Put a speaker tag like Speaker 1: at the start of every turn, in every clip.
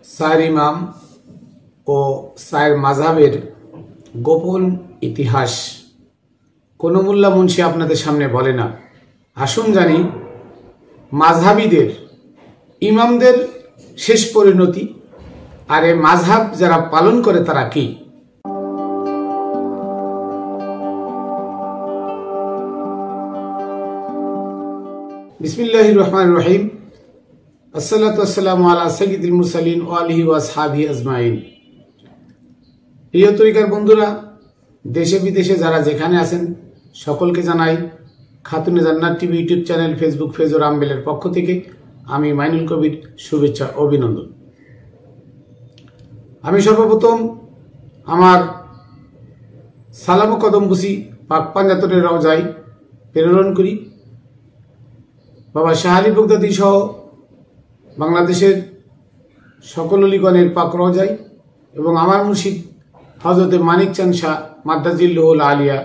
Speaker 1: চার ইমাম ও চার মাযহাবের গোপন ইতিহাস কোন মোল্লা মুন্সি আপনাদের সামনে বলে না। আসুন জানি মাযহাবীদের ইমামদের শেষ পরিণতি আর এই মাযহাব যারা পালন করে তারা কি। বিসমিল্লাহির রহমানির রহিম। আসসালাতু ওয়াসসালামু আলা সাইয়্যিদিল মুরসালিন ওয়া আলিহি ওয়া আসহাবিহি আজমাইন। প্রিয় তরিকার বন্ধুরা, দেশে বিদেশে যারা যেখানে আছেন সকলকে জানাই Khatune Jannat TV YouTube channel, Facebook page ও রামবেলের পক্ষ থেকে আমি মাইনুল কবির শুভেচ্ছা অভিনন্দন। আমি সর্বপ্রথম আমার সালাম ও কদম বুসি পাক পাঞ্জাতনের রওজায় প্রেরণ করি। বাবা শাহ আলী বগদাদী সহ বাংলাদেশের সকল অলিগণের পাক রওজায় এবং আমার মুর্শিদ হযরতে মানিক চাঁদ শাহ মাদ্দাজিল্লুহুল আলিয়া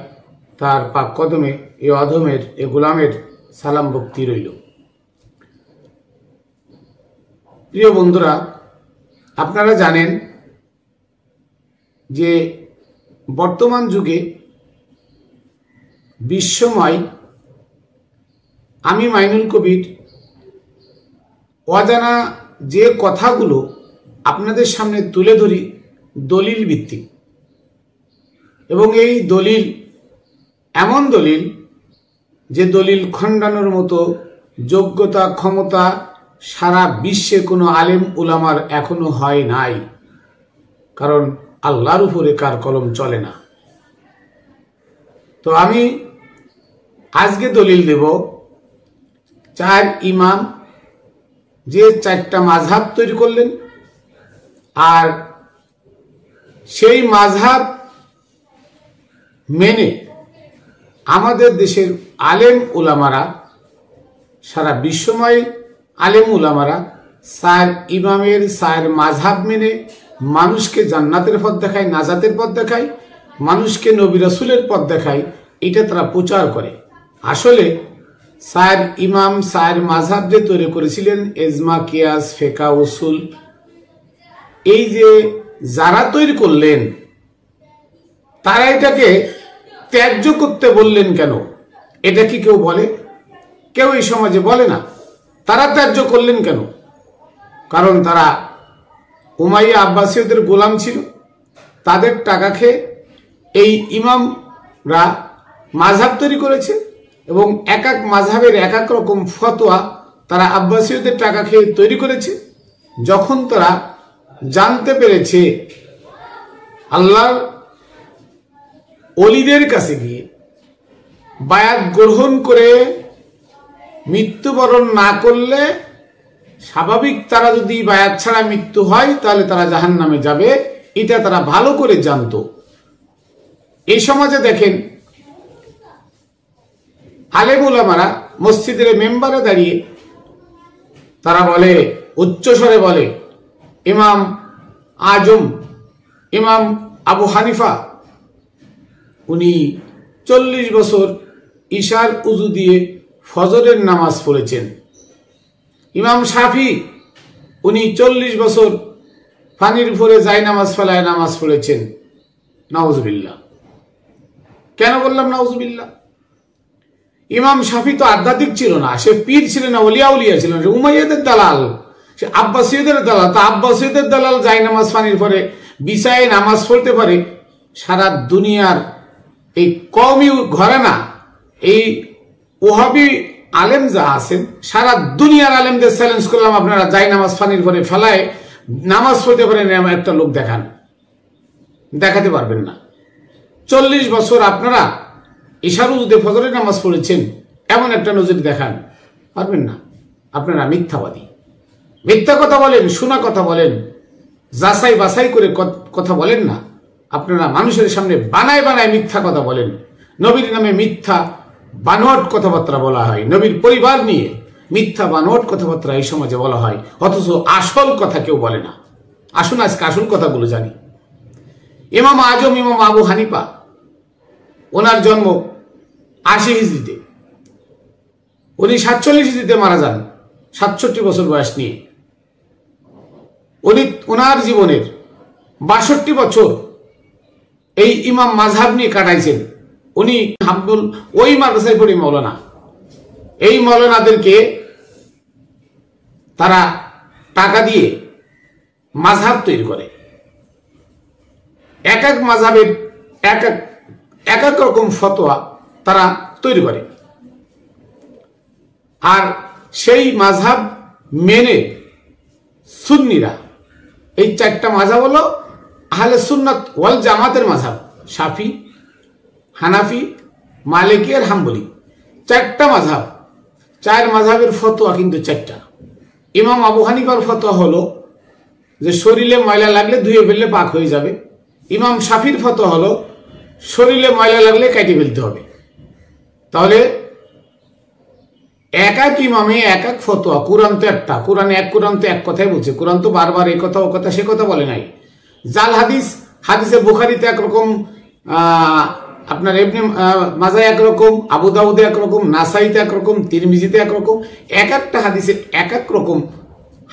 Speaker 1: তার পাক কদমে এই অধমের এ গোলামের সালাম ভক্তি রইল। প্রিয় বন্ধুরা, আপনারা জানেন যে বর্তমান যুগে বিশ্বময় আমি মাইনুল কবির অজানা যে কথাগুলো আপনাদের সামনে তুলে ধরি দলিল ভিত্তিক, এবং এই দলিল এমন দলিল যে দলিল খণ্ডানোর মতো যোগ্যতা ক্ষমতা সারা বিশ্বে কোনো আলেম উলামার এখনো হয় নাই, কারণ আল্লাহর উপরে কার কলম চলে না। তো আমি আজকে দলিল দেব চার ইমাম যে চারটা মাযহাব তৈরি করলেন, আর সেই মাযহাব মেনে আমাদের দেশের আলেম উলামারা, সারা বিশ্বময় আলেম উলামারা চার ইমামের চার মাযহাব মেনে মানুষকে জান্নাতের পথ দেখায়, নাজাতের পথ দেখায়, মানুষকে নবী রাসূলের পথ দেখায়, এটা তারা প্রচার করে। আসলে চার ইমাম চার মাযহাব যে তৈরি করেছিলেন, এজমা, কিয়াস, ফিকহ, উসুল, এই যে যারা তৈরি করলেন তারা এটাকে ত্যায্য করতে বললেন কেন? এটা কি কেউ বলে? কেউ এই সমাজে বলে না। তারা ত্যায্য করলেন কেন? কারণ তারা উমাইয়া আব্বাসীয়দের গোলাম ছিল, তাদের টাকা খেয়ে এই ইমামরা মাযহাব তৈরি করেছে এবং এক এক মাযহাবের এক এক রকম ফতোয়া তারা আব্বাসীয়দের টাকা খেয়ে তৈরি করেছে। যখন তারা জানতে পেরেছে আল্লাহর ওলিদের কাছে গিয়ে বায়াত গ্রহণ করে মৃত্যুবরণ না করলে স্বাভাবিক তারা যদি বায়াত ছাড়া মৃত্যু হয় তাহলে তারা জাহান্নামে যাবে, এটা তারা ভালো করে জানতো। এই সমাজে দেখেন আলেম উলামারা মসজিদের মেম্বারে দাঁড়িয়ে তারা বলে, উচ্চস্বরে বলে, ইমাম আজম ইমাম আবু হানিফা উনি 40 বছর ঈশার উযু দিয়ে ফজরের নামাজ পড়েছেন। ইমাম শাফি উনি 40 বছর পানির উপরে যাই নামাজ ফেলায় নামাজ পড়েছেন। নাউজুবিল্লাহ। কেন বললাম নাউজুবিল্লাহ? ইমাম শাফি তো আধ্যাত্মিক ছিল না, সে পীর ছিলেন না, ওলিয়া উলিয়া ছিলেন, সে উমাইয়াদের দালাল, সে আব্বাসীয়দের দালাল। তা আব্বাসীয়দের দালাল যাই নামাজ পানির পরে বিছায়ে নামাজ পড়তে পারে, সারা দুনিয়ার এই কওমি ঘরানা, এই ওহাবি আলেম যা আছেন, সারা দুনিয়ার আলেমদের চ্যালেঞ্জ করলাম, আপনারা যাই নামাজ পানির পরে ফেলায় নামাজ পড়তে পারেন একটা লোক দেখান। দেখাতে পারবেন না। 40 বছর আপনারা ঈশার উযুতে ফজরের নামাজ পড়েছেন এমন একটা নজির দেখান, পারবেন না। আপনারা মিথ্যাবাদী, মিথ্যা কথা বলেন, শোনা কথা বলেন, যাচাই বাছাই করে কথা বলেন না। আপনারা মানুষের সামনে বানায় বানায় মিথ্যা কথা বলেন। নবীর নামে মিথ্যা বানোয়াট কথাবার্তা বলা হয়, নবীর পরিবার নিয়ে মিথ্যা বানোয়াট কথাবার্তা এই সমাজে বলা হয়, অথচ আসল কথা কেউ বলে না। আসুন আজকে আসল কথাগুলো জানি। ইমাম আজম ইমাম আবু হানিফা, ওনার জন্ম 80 হিজরিতে, উনি 47 হিজরিতে মারা যান 67 বছর বয়স নিয়ে। উনি ওনার জীবনের ৬২ বছর এই ইমাম মাযহাব নিয়ে কাটাইছেন। উনি হাম্বল ওই মাদ্রাসায় পড়ি মৌলানা। এই মৌলানাদেরকে তারা টাকা দিয়ে মাযহাব তৈরি করে। এক এক মাযহাবের এক এক রকম ফতোয়া তারা তৈরি করে, আর সেই মাযহাব মেনে সুন্নিরা, এই 4টা মাযহাব হলো আহলে সুন্নাত ওয়াল জামাতের মাযহাব, শাফি, হানাফি, মালিকি আর হাম্বলি। 4টা মাযহাব, 4 মাযহাবের ফতোয়া কিন্তু 4টা। ইমাম আবু হানিফার ফতোয়া হলো যে শরীরে ময়লা লাগলে ধুয়ে ফেললে পাক হয়ে যাবে। ইমাম শাফির ফতোয়া হলো শরীরে ময়লা লাগলে কেটে ফেলতে হবে। তাহলে এক এক ইমামে এক এক ফতোয়া। কোরআন তো একটা, কোরআন তো এক কথাই বলছে। কোরআন তো বারবার এই কথা ও কথা সে কথা বলে নাই। জাল হাদিস, হাদিসে বুখারীতে একরকম, আপনার ইবনে মাজাহ একরকম, আবু দাউদে একরকম, নাসাইতে একরকম, তিরমিজিতে একরকম। এক একটা হাদিসে এক এক রকম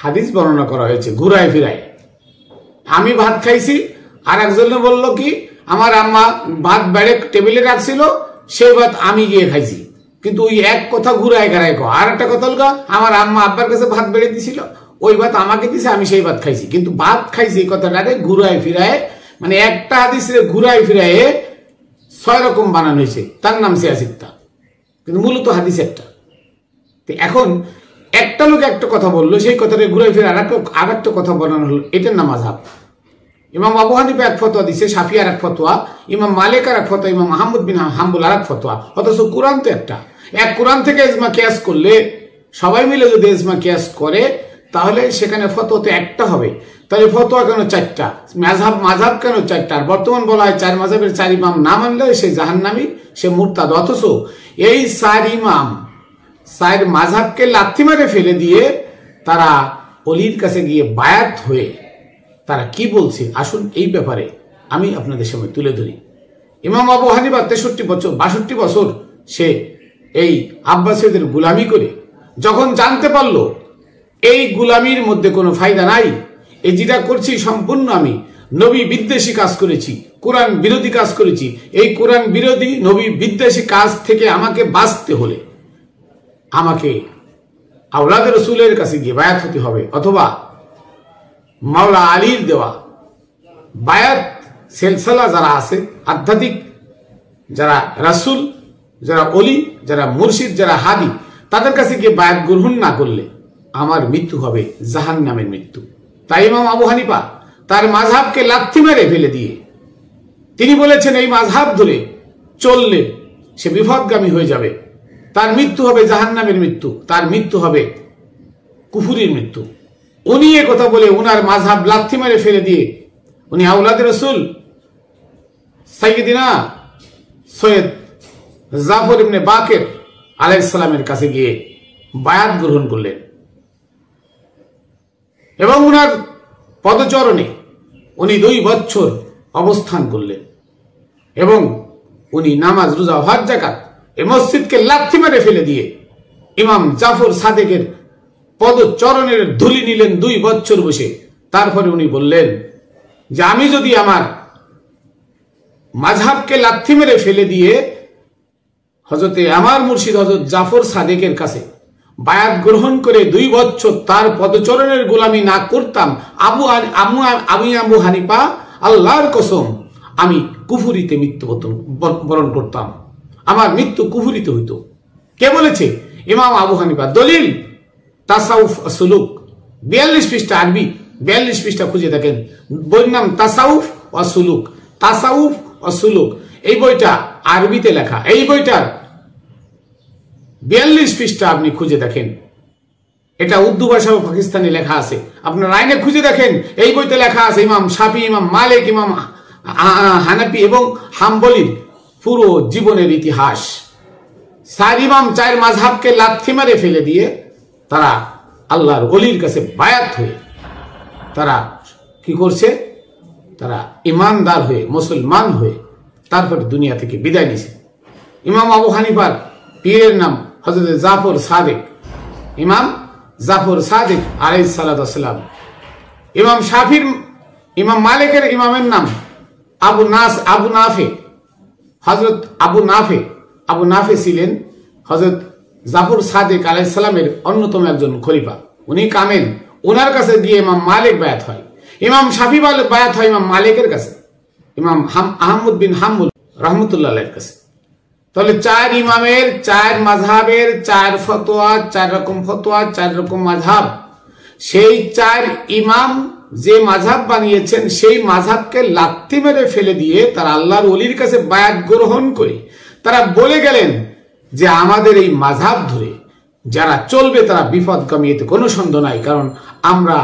Speaker 1: হাদিস বর্ণনা করা হয়েছে ঘুরায় ফিরায়। আমি ভাত খাইছি, আর একজনে বলল কি আমার আম্মা ভাত বেড়ে টেবিলে রাখছিল, সেই ভাত আমি গিয়ে খাইছি। কিন্তু ওই এক কথা ঘুরায় ঘেরায় কয়। আর একটা কথা হল আমার আম্মা আব্বার কাছে ভাত বেড়ে দিছিল, ওই ভাত আমাকে দিছে, আমি সেই ভাত খাইছি। কিন্তু ভাত খাইছি এই কথাটারে ঘুরায় ফিরায়, মানে একটা হাদিসে ঘুরায় ফিরায় 6 রকম বানানো হয়েছে, তার নাম সিয়াসিত্তা, কিন্তু মূলত হাদিস একটা। এখন একটা লোক একটা কথা বললো, সেই কথাটা ঘুরাই ফিরে আর একটা কথা বানানো হলো, এটার নাম মাযহাব। ইমাম আবু হানিফা এক ফতোয়া দিছে, শাফি আর এক ফতোয়া, ইমাম মালিক আর এক ফতোয়া, ইমাম আহমদ বিন হাম্বল আর এক ফতোয়া। অথচ কোরআন তো একটা। এক কোরআন থেকে ইজমা কিয়াস করলে, সবাই মিলে যদি ইজমা কিয়াস করে, তাহলে সেখানে ফতোয়া তো একটা হবে। তাহলে ফতোয়া কেন 4টা? মাযহাব কেন 4টা? আর বর্তমান বলা হয় 4 মাযহাবের 4 ইমাম না মানলে সে জাহান্নামী, সে মুরতাদ। অথচ এই 4 ইমাম 4 মাযহাবকে লাথি মারে ফেলে দিয়ে তারা অলির কাছে গিয়ে বায়াত হয়ে তারা কি বলছে, আসুন এই ব্যাপারে আমি আপনাদের সামনে তুলে ধরি। ইমাম আবু হানিফা 62 বছর সে এই আব্বাসীয়দের গোলামি করে যখন জানতে পারলো এই গোলামির মধ্যে কোনো ফায়দা নাই, এই যেটা করছি সম্পূর্ণ আমি নবী বিদ্বেষী কাজ করেছি, কোরআন বিরোধী কাজ করেছি, এই কোরআন বিরোধী নবী বিদ্বেষী কাজ থেকে আমাকে বাঁচতে হলে আমাকে আওলাদ রাসূলের কাছে গিয়ে বায়াত হতে হবে, অথবা মাওলা আলীর দেওয়া বায়াত সিলসিলা যারা আছে, আধ্যাত্মিক যারা রাসূল, যারা অলি, যারা মুর্শিদ, যারা হাদি, তাদের কাছে গিয়ে বায়াত গ্রহণ না করলে আমার মৃত্যু হবে জাহান্নামের মৃত্যু। তাই ইমাম আবু হানিফা তার মাযহাবকে লাথি মেরে ফেলে দিয়ে তিনি বলেছেন এই মাযহাব ধরে চললে সে বিপদগামী হয়ে যাবে, তার মৃত্যু হবে জাহান্নামের মৃত্যু, তার মৃত্যু হবে কুফুরির মৃত্যু। উনি এ কথা বলে উনার মাযহাব লাথি মেরে ফেলে দিয়ে উনি আওলাদ রাসূল সাইয়্যিদিনা সৈয়দ জাফর ইবনে বাকের আলাইহিস সালামের কাছে গিয়ে বায়াত গ্রহণ করলেন এবং উনার পদচরণে উনি 2 বছর অবস্থান করলেন এবং উনি নামাজ, রোজা, হজ, যাকাত এই মসজিদকে লাথি মেরে ফেলে দিয়ে ইমাম জাফর সাদেকের পদচরণের ধুলি নিলেন 2 বছর বসে। তারপরে উনি বললেন যে আমি যদি আমার মাযহাবকে লাথি মেরে ফেলে দিয়ে হযরতে আমার মুর্শিদ হযরত জাফর সাদেকের কাছে বায়াত গ্রহণ করে 2 বছর তার পদচরণের গোলামি না করতাম, আমি আবু হানিফা আল্লাহর কসম আমি কুফরিতে মৃত্যুবরণ করতাম, আমার মৃত্যু কুফরিতে হইতো। কে বলেছে? ইমাম আবু হানিফা। দলিল তাসাউফ সুলুক, 42 পৃষ্ঠা, আরবি 42 পৃষ্ঠা খুঁজে দেখেন, বইয়ের নাম তাসাউফ ও সুলুক। তাসাউফ ও সুলুক এই বইটা আরবিতে লেখা। এই বইটার 42 পৃষ্ঠা আপনি খুঁজে দেখেন, এটা উর্দু ভাষা ও পাকিস্তানি লেখা আছে। আপনার আইনে খুঁজে দেখেন, এই বইতে লেখা আছে ইমাম শাফি, ইমাম মালিক, ইমাম হানাফি এবং হাম্বলির পুরো জীবনের ইতিহাস। 4 ইমাম 4 মাযহাবকে লাথি মেরে ফেলে দিয়ে তারা আল্লাহর ওলির কাছে বায়াত হয়ে তারা কি করছে? তারা ইমানদার হয়ে, মুসলমান হয়ে তারপরে দুনিয়া থেকে বিদায় নিছে। ইমাম আবু হানিফার পীরের নাম হযরত জাফর সাদেক। ইমাম জাফর সাদেক আলাইহিস সালাতু ওয়াস সালাম ইমাম শাফির ইমাম মালিকের ইমামের নাম আবু নাফে। হযরত আবু নাফে ছিলেন হযরত জাফর সাদিক আলাইহিস সালামের অন্যতম একজন খলিফা। উনি কামেল, ওনার কাছে গিয়ে ইমাম মালিক বায়াত হয়। ইমাম শাফি বায়াত হয় ইমাম মালিকের কাছে, ইমাম আহমদ বিন হাম্বল রহমতুল্লাহ আলাইহির কাছে। তাহলে 4 ইমামের 4 মাযহাবের 4 ফতোয়া, 4 রকম ফতোয়া, 4 রকম মাযহাব। সেই 4 ইমাম যে মাযহাব বানিয়েছেন সেই মাযহাবকে লাথি মেরে ফেলে দিয়ে তারা আল্লাহর ওলির কাছে বায়াত গ্রহণ করে তারা বলে গেলেন যে আমাদের এই মাযহাব ধরে যারা চলবে তারা বিপদগামী, এতে কোনো সন্দেহ নাই। কারণ আমরা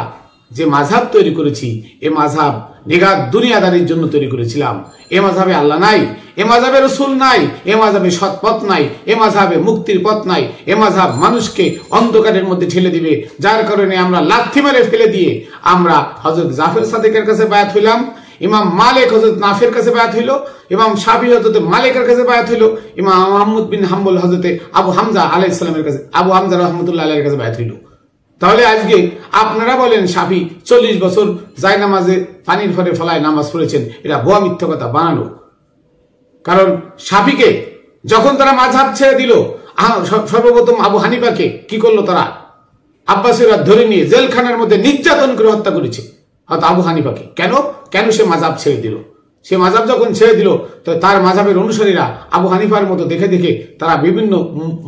Speaker 1: যে মাযহাব তৈরি করেছি এ মাযহাব নিগাত দুনিয়াদারির জন্য তৈরি করেছিলাম। এ মাযহাবে আল্লাহ নাই, এ মাযহাবে রাসূল নাই, এ মাযহাবে সৎ পথ নাই, এ মাযহাবে মুক্তির পথ নাই। এ মাযহাব মানুষকে অন্ধকারের মধ্যে ঠেলে দিবে, যার কারণে আমরা লাথি মেরে ফেলে দিয়ে আমরা হযরত জাফর সাদিকের কাছে বায়াত হইলাম, ইমাম মালিক হযরত নাফের কাছে বায়াত হইল, ইমাম শাফি হযরত মালিকের কাছে বায়াত হইল, ইমাম আহমদ বিন হাম্বল হযরত আবু হামজা আলাইহিস সালামের কাছে, আবু হামজা রাহমাতুল্লাহ আলাইহির কাছে বায়াত হইল। তাহলে আজকে আপনারা বলেন শাফি 40 বছর জায়নামাজে পানির ফলে ফলায় নামাজ পড়েছেন, এটা ভুয়া মিথ্যা কথা বানানো। কারণ শাফিকে যখন তারা মাযহাব ছেড়ে দিল, সর্বপ্রথম আবু হানিফাকে কি করলো তারা? আব্বাসীরা ধরে নিয়ে জেলখানার মধ্যে নির্যাতন করে হত্যা করেছে আবু হানিফাকে। কেন সে মাযহাব ছেড়ে দিল? সে মাযহাব যখন ছেড়ে দিল তো তার মাযহাবের অনুসারীরা আবু হানিফার মতো দেখে দেখে তারা বিভিন্ন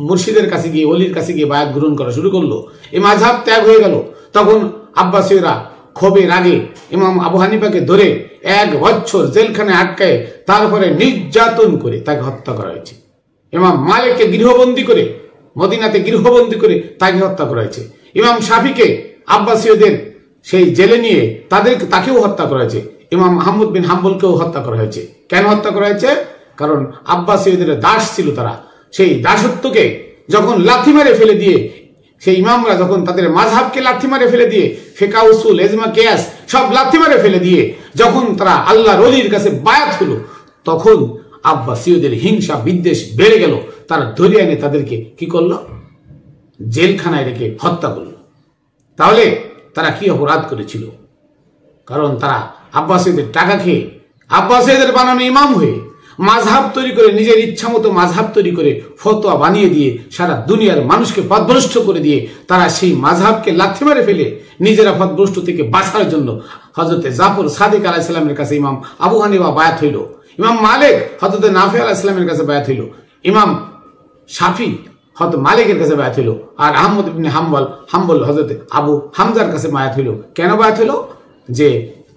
Speaker 1: মুর্শিদের কাছে গিয়ে, ওলির কাছে গিয়ে বায়াত গ্রহণ করা শুরু করলো। এই মাযহাব ত্যাগ হয়ে গেল। তখন আব্বাসীরা ক্ষোভের আগে ইমাম আবু হানিফাকে ধরে 1 বছর জেলখানায় আটকায় তারপরে নির্যাতন করে তাকে হত্যা করা হয়েছে। ইমাম মালিককে গৃহবন্দী করে, মদিনাতে গৃহবন্দী করে তাকে হত্যা করা হয়েছে। ইমাম শাফিকে আব্বাসীয়দের সেই জেলে নিয়ে তাকেও হত্যা করা হয়েছে। ইমাম আহমদ বিন হাম্বলকেও হত্যা করা হয়েছে। কেন হত্যা করা হয়েছে? কারণ আব্বাসীয়দের দাস ছিল তারা। সেই দাসত্বকে যখন লাথি মেরে ফেলে দিয়ে, সেই ইমামরা যখন তাদের মাযহাবকে লাথি মেরে ফেলে দিয়ে, ফিকহ উসুল ইজমা কিয়াস সব লাথি মেরে ফেলে দিয়ে যখন তারা আল্লাহর ওলির কাছে বায়াত হলো, তখন আব্বাসীয়দের হিংসা বিদ্বেষ বেড়ে গেল। তারা ধরে এনে তাদেরকে কি করলো? জেলখানায় রেখে হত্যা করলো। তাহলে তারা কি অপরাধ করেছিল? কারণ তারা আব্বাসীদের টাকা খেয়ে, আব্বাসীদের বানানো ইমাম হয়ে মাযহাব তৈরি করে, নিজের ইচ্ছা মতো মাযহাব তৈরি করে ফতোয়া বানিয়ে দিয়ে সারা দুনিয়ার মানুষকে পথভ্রষ্ট করে দিয়ে তারা সেই মাযহাবকে লাথি মেরে ফেলে নিজেরা পথভ্রষ্ট থেকে বাঁচার জন্য হযরত জাফর সাদিক আলাইহিস সালামের কাছে ইমাম আবু হানিফা বায়াত হইল, ইমাম মালিক হযরত নাফি আলাইহিস সালামের কাছে বায়াত হইল, ইমাম শাফি হযরত মালিকের কাছে বায়াত হইল, আর আহমদ ইবনে হাম্বল হযরত আবু হামজার কাছে বায়াত হইল। কেন বায়াত হইল? যে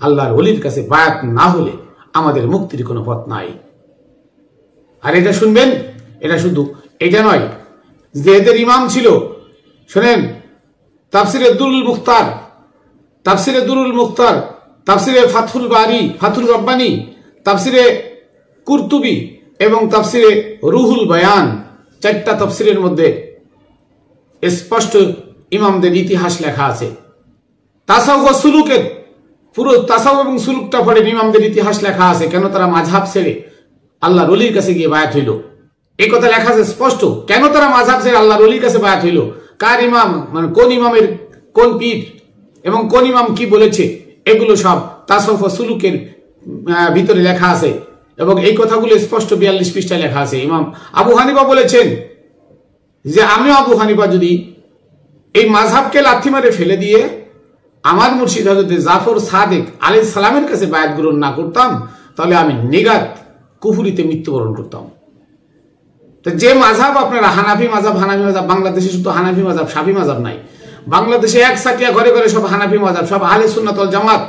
Speaker 1: আল্লাহর ওলির কাছে বায়াত না হলে আমাদের মুক্তির কোনো পথ নাই। আর এটা শুনবেন, এটা শুধু এটা নয় যে এদের ইমাম ছিল, শুনেন, তাফসিরে দুরুল মুখতার, তাফসিরে ফাথুল বারি, ফাথুল রব্বানি, তাফসিরে কুরতুবি এবং তাফসিরে রুহুল বয়ান, 4টা তাফসিরের মধ্যে স্পষ্ট ইমামদের ইতিহাস লেখা আছে। তাসাউফ সুলুকের পুরো তাসাউফ এবং সুলুকটা পড়ে ইমামদের ইতিহাস লেখা আছে, কেন তারা মাযহাব ছেড়ে আল্লাহর ওলির কাছে গিয়ে বায়াত হইল। এই কথা লেখা আছে স্পষ্ট। কেন তারা মাযহাব ছেড়ে আল্লাহর ওলির কাছে বায়াত হইল, কার ইমাম, মানে কোন ইমামের কোন পীর এবং কোন ইমাম কি বলেছে, এগুলো সব তাসাউফ সুলুকের ভিতরে লেখা আছে এবং এই কথাগুলো স্পষ্ট 42 পৃষ্ঠায় লেখা আছে। ইমাম আবু হানিফা বলেছেন যে আমি আবু হানিফা যদি এই মাযহাবকে লাথি মারে ফেলে দিয়ে আমার মুর্শিদ হযরত জাফর সাদিক আলাইহিস সালামের কাছে বায়াত গ্রহণ না করতাম, তাহলে আমি নিগাত কুফরিতে মৃত্যুবরণ করতাম। তো যে মাযহাব আপনারা হানাফি মাযহাব, বাংলাদেশে শুধু হানাফি মাযহাব, শাফি মাযহাব নাই, বাংলাদেশে এক সাকিয়া ঘরে ঘরে সব হানাফি মাযহাব, সব আহলে সুন্নাত ওয়াল জামাত।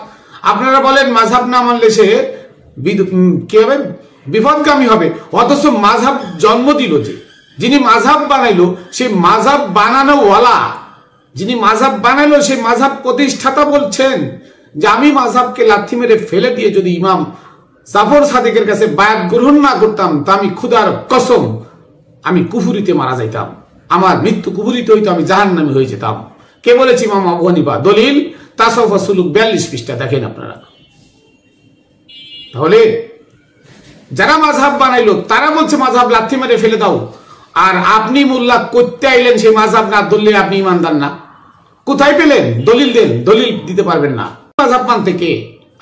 Speaker 1: আপনারা বলেন মাযহাব না মানলে সে কি হবে? বিপদগামী হবে। অথচ মাযহাব জন্ম দিল যিনি মাযহাব বানাইলো, সেই মাযহাব বানানোওয়ালা যিনি মাযহাব বানাইলো, সেই মাযহাব প্রতিষ্ঠাতা বলছেন যে আমি মাযহাবকে লাথি মেরে ফেলে দিয়ে যদি ইমাম জাফর সাদিকের কাছে বায়াত গ্রহণ না করতাম, তা আমি খুদার কসম আমি কুফরিতে মারা যাইতাম, আমার মৃত্যু কুফরিতে হইতো, আমি জাহান্নামী হয়ে যেতাম। কে বলেছে? ইমাম আবু হানিফা। দলিল তাসাউফ সুলুক 42 পৃষ্ঠা, দেখেন আপনারা। তাহলে যারা মাযহাব বানাইলো তারা বলছে মাযহাব লাথি মেরে ফেলে দাও, আর আপনি মোল্লা করতে আইলেন সেই মাযহাব না ধরলে আপনি ইমানদার না। কোথায় পেলেন? দলিল দেন, দলিল দিতে পারবেন না। মাযহাব মানতে কে?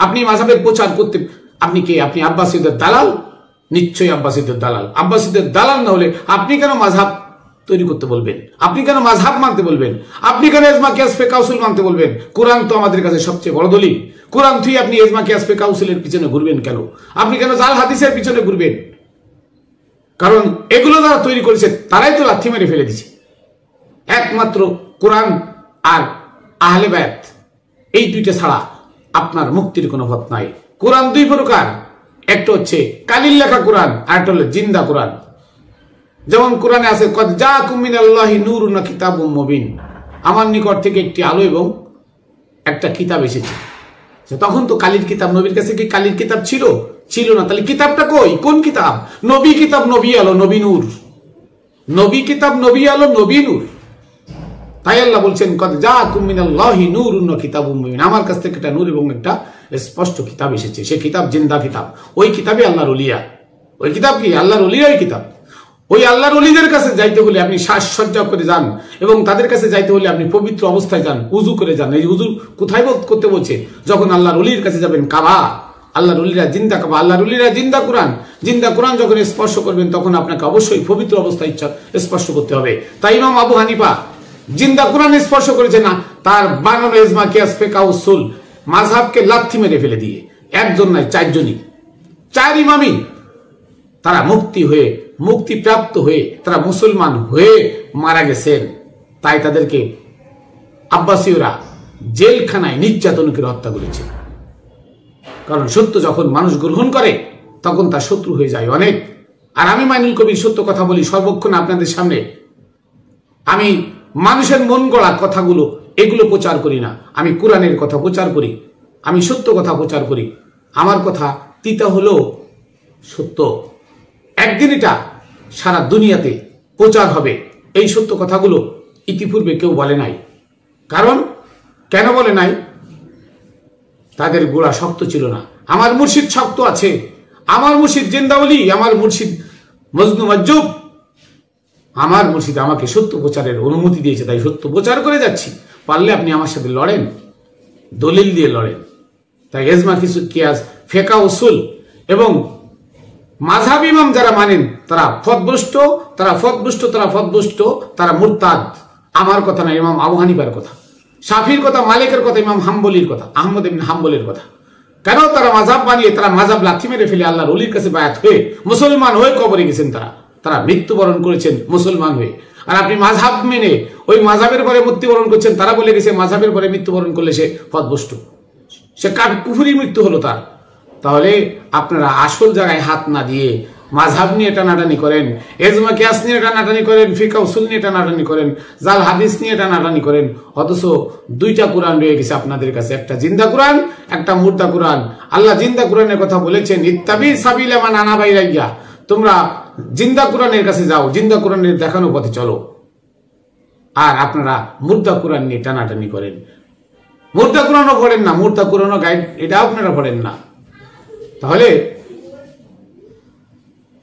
Speaker 1: আপনি মাযহাবের প্রচার করতে আপনি কে? আপনি আব্বাসীদের দালাল? নিশ্চয়ই আব্বাসীদের দালাল। আব্বাসীদের দালাল না হলে আপনি কেন মাযহাব তৈরি করতে বলবেন? আপনি কেন মাযহাব মানতে বলবেন? আপনি কেন ইজমা কিয়াস ফিকহ উসুল মানতে বলবেন? কোরআন তো আমাদের কাছে সবচেয়ে বড় দলিল। কোরআন তুই আপনি ইজমা কিয়াস ফিকহ উসুলের পিছনে ঘুরবেন কেন? আপনি কেন জাল হাদিসের পিছনে ঘুরবেন? কারণ এগুলো যারা তৈরি করেছে তারাই তো লাথি মেরে ফেলে দিছে। একমাত্র কোরআন আর আহলে বায়াত, এই দুইটা ছাড়া আপনার মুক্তির কোনো পথ নাই। কোরআন দুই প্রকার, একটা হচ্ছে কালির লেখা কোরআন, আর একটা হলো জিন্দা কোরআন। যেমন কোরআনে আছে কদ জাআকুম মিনাল্লাহি নূরুন ওয়া কিতাবুম মুবিন, আমার নিকট থেকে একটি আলো এবং একটা কিতাব এসেছে। তখন তো কালির কিতাব, নবীর কাছে কি কালির কিতাব ছিল? ছিল না। তাহলে কিতাবটা কই? কোন কিতাব? নবী কিতাব, নবী আলো, নবী নূর। নবী কিতাব, নবী আলো, নবী নূর। তাই আল্লাহ বলছেন কদ জাআকুম মিনাল্লাহি নূরুন ওয়া কিতাবুম মুবিন, আমার কাছ থেকে একটা নূর এবং একটা স্পষ্ট কিতাব এসেছে। সেই কিতাব জিন্দা কিতাব। ওই কিতাবে আল্লাহর ওলিয়া। ওই কিতাব কি? আল্লাহর ওলিয়া। ওই কিতাব, ওই আল্লাহর ওলিদের কাছে যাইতে হলে আপনি সাজসজ্জা করে যান, এবং তাদের কাছে যাইতে হলে আপনি পবিত্র অবস্থায় যান, উজু করে যান। এই উজু কোথায় করতে বলছে? যখন আল্লাহর ওলির কাছে যাবেন, কাবা, আল্লাহর ওলিরা জিন্দা কাবা, আল্লাহর ওলিরা জিন্দা কোরআন। জিন্দা কোরআন যখন স্পর্শ করবেন তখন আপনাকে অবশ্যই পবিত্র অবস্থায় স্পর্শ করতে হবে। তাই ইমাম আবু হানিফা জিন্দা কোরআন স্পর্শ করেছে না, তার বানানো ইজমা কিয়াস ফিকহ উসুল মাযহাবকে লাথি মেরে ফেলে দিয়ে, একজন নয়, চারজনই, চার ইমামই তারা মুক্তিপ্রাপ্ত হয়ে তারা মুসলমান হয়ে মারা গেছেন। তাই তাদেরকে আব্বাসীয়রা জেলখানায় নির্যাতন করে হত্যা করেছে। কারণ সত্য যখন মানুষ গ্রহণ করে তখন তার শত্রু হয়ে যায় অনেক। আর আমি মাইনুল কবির সত্য কথা বলি সর্বক্ষণ আপনাদের সামনে। আমি মানুষের মন গড়া কথাগুলো এগুলো প্রচার করি না, আমি কোরআনের কথা প্রচার করি, আমি সত্য কথা প্রচার করি। আমার কথা তিতা হলেও সত্য, একদিন এটা সারা দুনিয়াতে প্রচার হবে। এই সত্য কথাগুলো ইতিপূর্বে কেউ বলে নাই। কারণ কেন বলে নাই? তাদের গোড়া শক্ত ছিল না। আমার মুর্শিদ শক্ত আছে, আমার মুর্শিদ জিন্দাওয়ালি, আমার মুর্শিদ মজনু মজ্জুব, আমার মুর্শিদ আমাকে সত্য প্রচারের অনুমতি দিয়েছে, তাই সত্য প্রচার করে যাচ্ছি। পারলে আপনি আমার সাথে লড়েন, দলিল দিয়ে লড়েন। তাই ইজমা কিয়াস ফিকহ উসুল এবং মাযহাব ইমাম যারা মানেন তারা ফতভ্রষ্ট, তারা মুরতাদ। আমার কথা না, ইমাম আবু হানিফার কথা, শাফির কথা, মালিকের কথা, ইমাম হাম্বলির কথা, আহমদ ইবনে হাম্বলের কথা। কেন তারা মাযহাব বানিয়ে তারা মাযহাব লাথি মেরে ফেলে আল্লাহর ওলির কাছে বায়াত হয়ে মুসলমান হয়ে কবরে গেছেন। তারা মৃত্যুবরণ করেছেন মুসলমান হয়ে। আর আপনি মাযহাব মেনে ওই মাযহাবের পরে মৃত্যুবরণ করছেন। তারা বলে গেছে মাযহাবের পরে মৃত্যুবরণ করলে সে ফতভ্রষ্ট, সে কুফরি মৃত্যু হলো তার। তাহলে আপনারা আসল জায়গায় হাত না দিয়ে মাযহাব নিয়ে টানাটানি করেন, ইজমা কিয়াস নিয়ে টানাটানি করেন, ফিকহ উসুল নিয়ে টানাটানি করেন, জাল হাদিস নিয়ে টানাটানি করেন। অথচ দুইটা কোরআন রয়ে গেছে আপনাদের কাছে, একটা জিন্দা কোরআন, একটা মুর্দা কোরআন। আল্লাহ জিন্দা কোরআনের কথা বলেছেন, ইত্তাবি সাবিলা মান আনাবা ইলাইয়া, তোমরা জিন্দা কোরআনের কাছে যাও, জিন্দা কোরআনের দেখানো পথে চলো। আর আপনারা মুর্দা কোরআন নিয়ে টানাটানি করেন। মুর্দা কোরআনও পড়েন না, মুর্দা কোরআনও গাইড, এটা আপনারা পড়েন না। তাহলে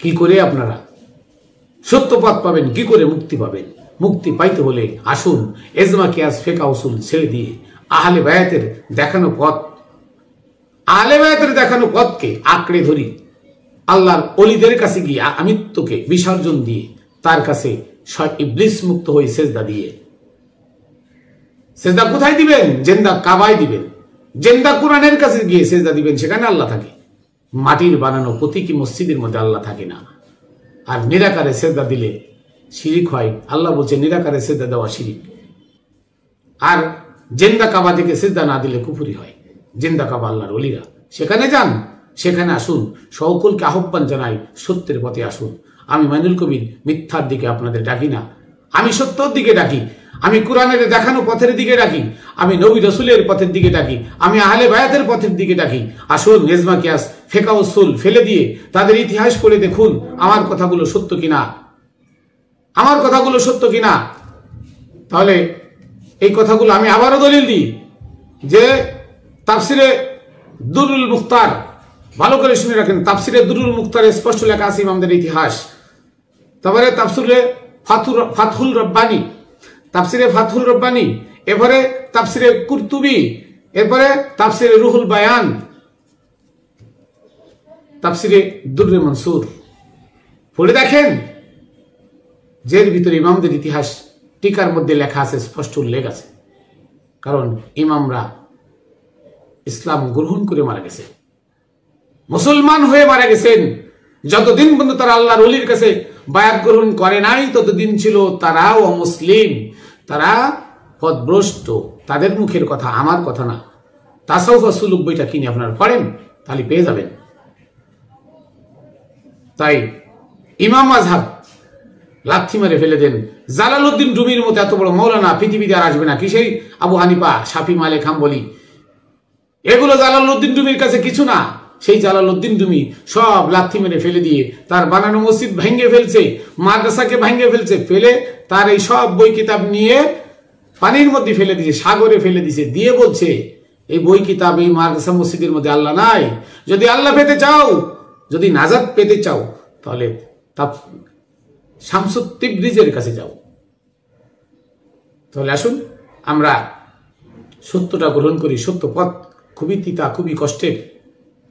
Speaker 1: কি করে আপনারা সত্য পথ পাবেন? কি করে মুক্তি পাবেন? মুক্তি পাইতে হলে আসুন ইজমা কিয়াস ফিকহ উসুল ছেড়ে দিয়ে আহলে বায়াতের দেখানো পথকে আঁকড়ে ধরি। আল্লাহর ওলিদের কাছে গিয়ে আমিত্বকে বিসর্জন দিয়ে তার কাছে ইবলিস মুক্ত হয়ে সেজদা দিয়ে। সেজদা কোথায় দিবেন? জিন্দা কাবায় দিবেন। জিন্দা কোরআনের কাছে গিয়ে সেজদা দিবেন, সেখানে আল্লাহ থাকে। মাটির বানানো প্রতীকী মসজিদের মধ্যে আল্লাহ থাকে না। আর নিরাকারে সেজদা দিলে শিরিক হয়। আল্লাহ বলছে নিরাকারে সেজদা দেওয়া শিরিক। আর জিন্দা কাবা থেকে সেজদা না দিলে কুফরি হয়। জিন্দা কাবা আল্লাহর ওলিরা, সেখানে যান, সেখানে আসুন। সকলকে আহ্বান জানাই সত্যের পথে আসুন। আমি মাইনুল কবির মিথ্যার দিকে আপনাদের ডাকি না, আমি সত্যর দিকে ডাকি। আমি কোরআনের দেখানো পথের দিকে ডাকি, আমি নবী রাসূলের পথের দিকে ডাকি, আমি আহলে বায়াতের পথের দিকে ডাকি। আসুন ইজমা কিয়াস ফিকহ উসুল ফেলে দিয়ে তাদের ইতিহাস পড়ে দেখুন আমার কথাগুলো সত্য কিনা, তাহলে এই কথাগুলো আমি আবারও দলিল দিই যে তাফসিরে দুরুল মুখতার, ভালো করে শুনে রাখেন, তাফসিরে দুরুল মুখতারে স্পষ্ট লেখা আছে ইমামদের ইতিহাস। তারপরে তাফসিরে ফাতহুল রব্বানি, এবারে তাফসিরে কুরতুবি, এরপরে তাফসিরে রুহুল বায়ান, তাফসিরে দুররে মনসুর পড়ে দেখেন, যের ভিতরে ইমামদের ইতিহাস টিকার মধ্যে লেখা আছে, স্পষ্ট উল্লেখ আছে। কারণ ইমামরা ইসলাম গ্রহণ করে মারা গেছে, মুসলমান হয়ে মারা গেছেন। যতদিন পর্যন্ত তারা আল্লাহর ওলির কাছে বায়াত গ্রহণ করে নাই, ততদিন ছিল তারাও অমুসলিম, তারা পথভ্রষ্ট। তাদের মুখের কথা, আমার কথা না। তাসাউফ সুলুক বইটা কিনে আপনারা পড়েন, তাহলে পেয়ে যাবেন। তাই ইমাম মাযহাব লাথি মেরে ফেলে দেন। জালালউদ্দিন রুমির মতো এত বড় মৌলানা পৃথিবীতে আর আসবে না। কি সেই আবু হানিফা, শাফি, মালিক, হাম্বলি, এগুলো জালালউদ্দিন রুমির কাছে কিছু না। সেই জালালউদ্দিন রুমি সব লাথি মেরে ফেলে দিয়ে তার বানানো মসজিদ ভেঙে ফেলছে, মাদ্রাসাকে ভেঙে ফেলছে, ফেলে তার এই সব বই কিতাব নিয়ে পানির মধ্যে ফেলে দিয়েছে, সাগরে ফেলে দিয়েছে, দিয়ে বলছে এই বই কিতাব, এই মাদ্রাসা মসজিদের মধ্যে আল্লাহ নাই। যদি আল্লাহ পেতে চাও, যদি নাজাত পেতে চাও, তাহলে শামসুত তিবরিজের কাছে যাও। তাহলে আসুন আমরা সত্যটা গ্রহণ করি। সত্য পথ খুবই তিতা, খুবই কষ্টের।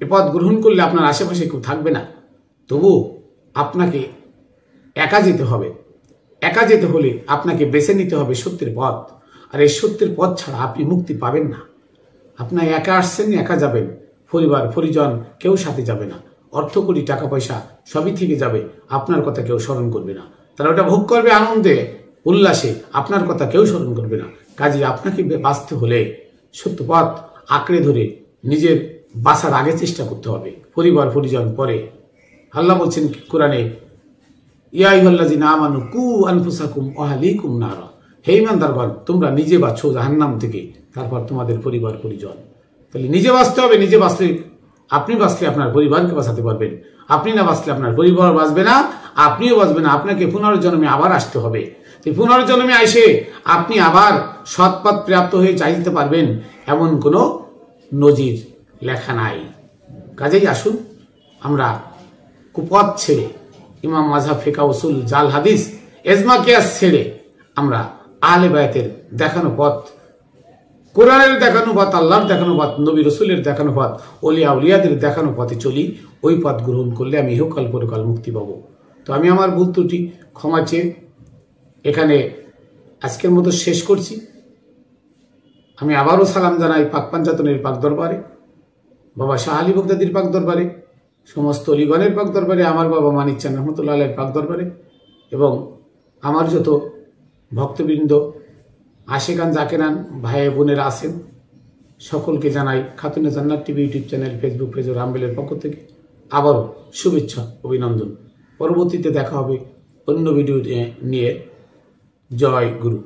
Speaker 1: এ পথ গ্রহণ করলে আপনার আশেপাশে কেউ থাকবে না, তবু আপনাকে একা যেতে হবে। একা যেতে হলে আপনাকে বেছে নিতে হবে সত্যের পথ। আর এই সত্যের পথ ছাড়া আপনি মুক্তি পাবেন না। আপনার একা আসছেন, একা যাবেন, পরিবার পরিজন কেউ সাথে যাবে না, অর্থ কোটি টাকা পয়সা সবই থেকে যাবে, আপনার কথা কেউ স্মরণ করবে না। তারা ওটা ভোগ করবে আনন্দে উল্লাসে, আপনার কথা কেউ স্মরণ করবে না। কাজে আপনাকে বাঁচতে হলে সত্য পথ আঁকড়ে ধরে নিজের বাঁচার আগে চেষ্টা করতে হবে, পরিবার পরিজন পরে। আল্লাহ বলছেন কোরআনে, ইয়া আইয়ুহাল্লাযিনা আমানু কু আনফুসাকুম ওয়া আহলিকুম নারা, হে ঈমানদারগণ, তোমরা নিজে বাঁচো জাহান্নাম থেকে, তারপর তোমাদের পরিবার পরিজন। তাহলে নিজে বাঁচতে হবে। নিজে বাঁচলে, আপনি বাঁচলে আপনার পরিবারকে বাঁচাতে পারবেন। আপনি না বাঁচলে আপনার পরিবার বাঁচবে না, আপনিও বাঁচবেন না। আপনাকে পুনর্জন্মে আবার আসতে হবে। পুনর্জন্মে এসে আপনি আবার সৎপথ প্রাপ্ত হয়ে চাইতে পারবেন, এমন কোনো নজির লেখা নাই। কাজেই আসুন আমরা কুপথ ছেড়ে, ইমাম মাযহাব, ফিকহ, উসুল, জাল হাদিস, ইজমা কিয়াস ছেড়ে আমরা আহলে বায়াতের দেখানো পথ, কোরআনের দেখানো পথ, আল্লাহর দেখানো পথ, নবী রসুলের দেখানো পথ, ওলিয়া উলিয়াদের দেখানো পথে চলি। ওই পথ গ্রহণ করলে আমি ইহকাল পরকাল মুক্তি পাবো। তো আমি আমার ভুল ত্রুটি ক্ষমা চেয়ে এখানে আজকের মতো শেষ করছি। আমি আবারও সালাম জানাই পাক পাঞ্জাতনের পাক দরবারে, বাবা শাহ আলী বগদাদির পাক দরবারে, সমস্ত অলিগণের পাক দরবারে, আমার বাবা মানিক চাঁদ রহমতুল্লাহ আলাইহির পাক দরবারে, এবং আমার যত ভক্তবৃন্দ, আশেকান জাকেরান ভাই বোনেরা আছেন, সকলকে জানাই Khatune Jannat TV YouTube channel, Facebook page ও রামবেলের পক্ষ থেকে আবারও শুভেচ্ছা, অভিনন্দন। পরবর্তীতে দেখা হবে অন্য ভিডিও নিয়ে। জয় গুরু।